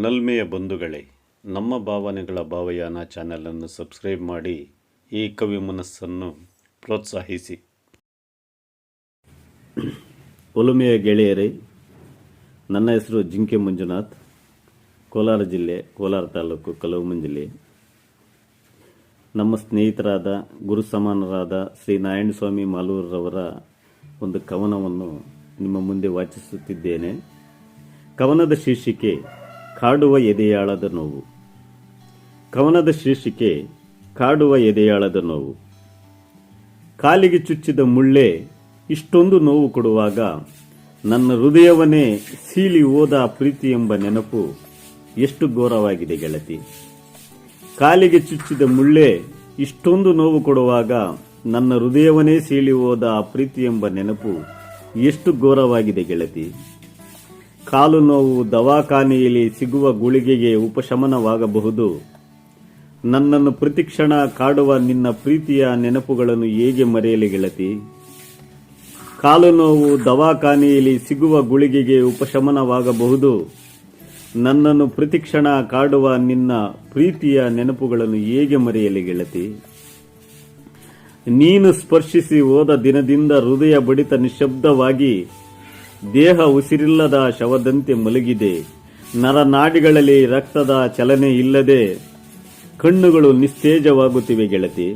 ನಲ್ಮೆಯ ಬಂಧುಗಳೇ, ನಮ್ಮ ಭಾವನೆಗಳ ಭಾವಯಾನ ಚಾನೆಲನ್ನು ಸಬ್ಸ್ಕ್ರೈಬ್ ಮಾಡಿ ಈ ಕವಿ ಮನಸ್ಸನ್ನು ಪ್ರೋತ್ಸಾಹಿಸಿ. ಒಲುಮೆಯ ಗೆಳೆಯರೇ, ನನ್ನ ಹೆಸರು ಜಿಂಕೆ ಮಂಜುನಾಥ್. ಕೋಲಾರ ಜಿಲ್ಲೆ, ಕೋಲಾರ ತಾಲೂಕು, ಕಲವಮಂಜಲಿ. ನಮ್ಮ ಸ್ನೇಹಿತರಾದ ಗುರು ಸಮಾನರಾದ ಶ್ರೀ ನಾರಾಯಣ ಸ್ವಾಮಿ ಮಾಲೂರವರ ಒಂದು ಕವನವನ್ನು ನಿಮ್ಮ ಮುಂದೆ ವಾಚಿಸುತ್ತಿದ್ದೇನೆ. ಕವನದ ಶೀರ್ಷಿಕೆ ಕಾಡುವ ಎದೆಯಾಳದ ನೋವು. ಕವನದ ಶೀರ್ಷಿಕೆ ಕಾಡುವ ಎದೆಯಾಳದ ನೋವು. ಕಾಲಿಗೆ ಚುಚ್ಚಿದ ಮುಳ್ಳೆ ಇಷ್ಟೊಂದು ನೋವು ಕೊಡುವಾಗ ನನ್ನ ಹೃದಯವನ್ನೇ ಸೀಳಿ ಹೋದ ಪ್ರೀತಿ ಎಂಬ ನೆನಪು ಎಷ್ಟು ಘೋರವಾಗಿದೆ ಗೆಳತಿ. ಕಾಲಿಗೆ ಚುಚ್ಚಿದ ಮುಳ್ಳೆ ಇಷ್ಟೊಂದು ನೋವು ಕೊಡುವಾಗ ನನ್ನ ಹೃದಯವನ್ನೇ ಸೀಳಿ ಹೋದ ಪ್ರೀತಿ ಎಂಬ ನೆನಪು ಎಷ್ಟು ಘೋರವಾಗಿದೆ ಗೆಳತಿ. ಕಾಲು ನೋವು ದವಾಖಾನೆಯಲ್ಲಿ ಸಿಗುವ ಗುಳಿಗೆಗೆ ಉಪಶಮನವಾಗಬಹುದು. ನನ್ನನ್ನು ಪ್ರತಿಕ್ಷಣ ಕಾಡುವ ನಿನ್ನ ಪ್ರೀತಿಯ ನೆನಪುಗಳನ್ನು ಹೇಗೆ ಮರೆಯಲಿ ಗೆಳತಿ. ಕಾಲು ನೋವು ದವಾಖಾನೆಯಲ್ಲಿ ಸಿಗುವ ಗುಳಿಗೆಗೆ ಉಪಶಮನವಾಗಬಹುದು. ನನ್ನನ್ನು ಪ್ರತಿಕ್ಷಣ ಕಾಡುವ ನಿನ್ನ ಪ್ರೀತಿಯ ನೆನಪುಗಳನ್ನು ಹೇಗೆ ಮರೆಯಲಿ ಗೆಳತಿ. ನೀನು ಸ್ಪರ್ಶಿಸಿ ಹೋದ ದಿನದಿಂದ ಹೃದಯ ಬಡಿತ ನಿಶ್ಶಬ್ದವಾಗಿ ದೇಹ ಉಸಿರಿಲ್ಲದ ಶವದಂತೆ ಮಲಗಿದೆ. ನರನಾಡಿಗಳಲ್ಲಿ ರಕ್ತದ ಚಲನೆ ಇಲ್ಲದೆ ಕಣ್ಣುಗಳು ನಿಸ್ತೇಜವಾಗುತ್ತಿವೆ ಗೆಳತಿ.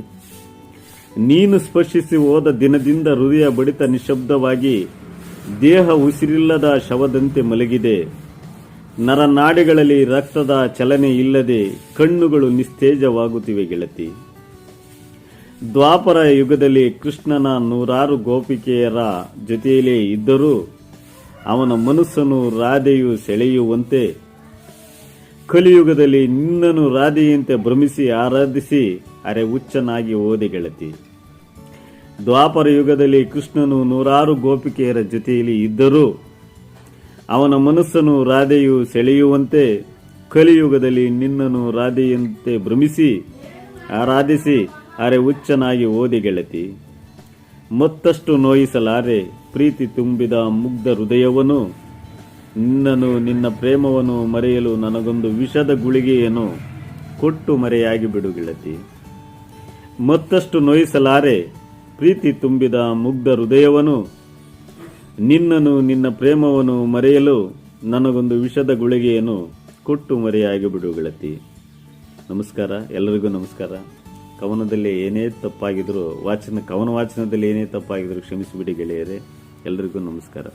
ನೀನು ಸ್ಪರ್ಶಿಸಿ ಹೋದ ದಿನದಿಂದ ಹೃದಯ ಬಡಿತ ನಿಶ್ಶಬ್ದವಾಗಿ ದೇಹ ಉಸಿರಿಲ್ಲದ ಶವದಂತೆ ಮಲಗಿದೆ. ನರನಾಡಿಗಳಲ್ಲಿ ರಕ್ತದ ಚಲನೆ ಇಲ್ಲದೆ ಕಣ್ಣುಗಳು ನಿಸ್ತೇಜವಾಗುತ್ತಿವೆ ಗೆಳತಿ. ದ್ವಾಪರ ಯುಗದಲ್ಲಿ ಕೃಷ್ಣನ 100 ಗೋಪಿಕೆಯರ ಜೊತೆಯಲ್ಲೇ ಇದ್ದರೂ ಅವನ ಮನಸ್ಸನ್ನು ರಾಧೆಯು ಸೆಳೆಯುವಂತೆ ಕಲಿಯುಗದಲ್ಲಿ ನಿನ್ನನ್ನು ರಾಧೆಯಂತೆ ಭ್ರಮಿಸಿ ಆರಾಧಿಸಿ ಅರೆ ಹುಚ್ಚನಾಗಿ ಹೋದೆ ಗೆಳತಿ. ದ್ವಾಪರ ಯುಗದಲ್ಲಿ ಕೃಷ್ಣನು 100 ಗೋಪಿಕೆಯರ ಜೊತೆಯಲ್ಲಿ ಇದ್ದರೂ ಅವನ ಮನಸ್ಸನ್ನು ರಾಧೆಯು ಸೆಳೆಯುವಂತೆ ಕಲಿಯುಗದಲ್ಲಿ ನಿನ್ನನ್ನು ರಾಧೆಯಂತೆ ಭ್ರಮಿಸಿ ಆರಾಧಿಸಿ ಅರೆ ಹುಚ್ಚನಾಗಿ ಓದಿ ಗೆಳತಿ. ಮತ್ತಷ್ಟು ನೋಯಿಸಲಾರೆ ಪ್ರೀತಿ ತುಂಬಿದ ಮುಗ್ಧ ಹೃದಯವನ್ನು. ನಿನ್ನನ್ನು ನಿನ್ನ ಪ್ರೇಮವನ್ನು ಮರೆಯಲು ನನಗೊಂದು ವಿಷದ ಗುಳಿಗೆಯನ್ನು ಕೊಟ್ಟು ಮರೆಯಾಗಿ ಬಿಡು ಗೆಳತಿ. ಮತ್ತಷ್ಟು ನೋಯಿಸಲಾರೆ ಪ್ರೀತಿ ತುಂಬಿದ ಮುಗ್ಧ ಹೃದಯವನ್ನು. ನಿನ್ನನ್ನು ನಿನ್ನ ಪ್ರೇಮವನ್ನು ಮರೆಯಲು ನನಗೊಂದು ವಿಷದ ಗುಳಿಗೆಯನ್ನು ಕೊಟ್ಟು ಮರೆಯಾಗಿ ಬಿಡು ಗೆಳತಿ. ನಮಸ್ಕಾರ, ಎಲ್ಲರಿಗೂ ನಮಸ್ಕಾರ. ಕವನದಲ್ಲಿ ಏನೇ ತಪ್ಪಾಗಿದ್ರು ಕವನ ವಾಚನದಲ್ಲಿ ಏನೇ ತಪ್ಪಾಗಿದ್ರು ಕ್ಷಮಿಸಿಬಿಡಿ ಗೆಳೆಯರೇ. ಎಲ್ಲರಿಗೂ ನಮಸ್ಕಾರ.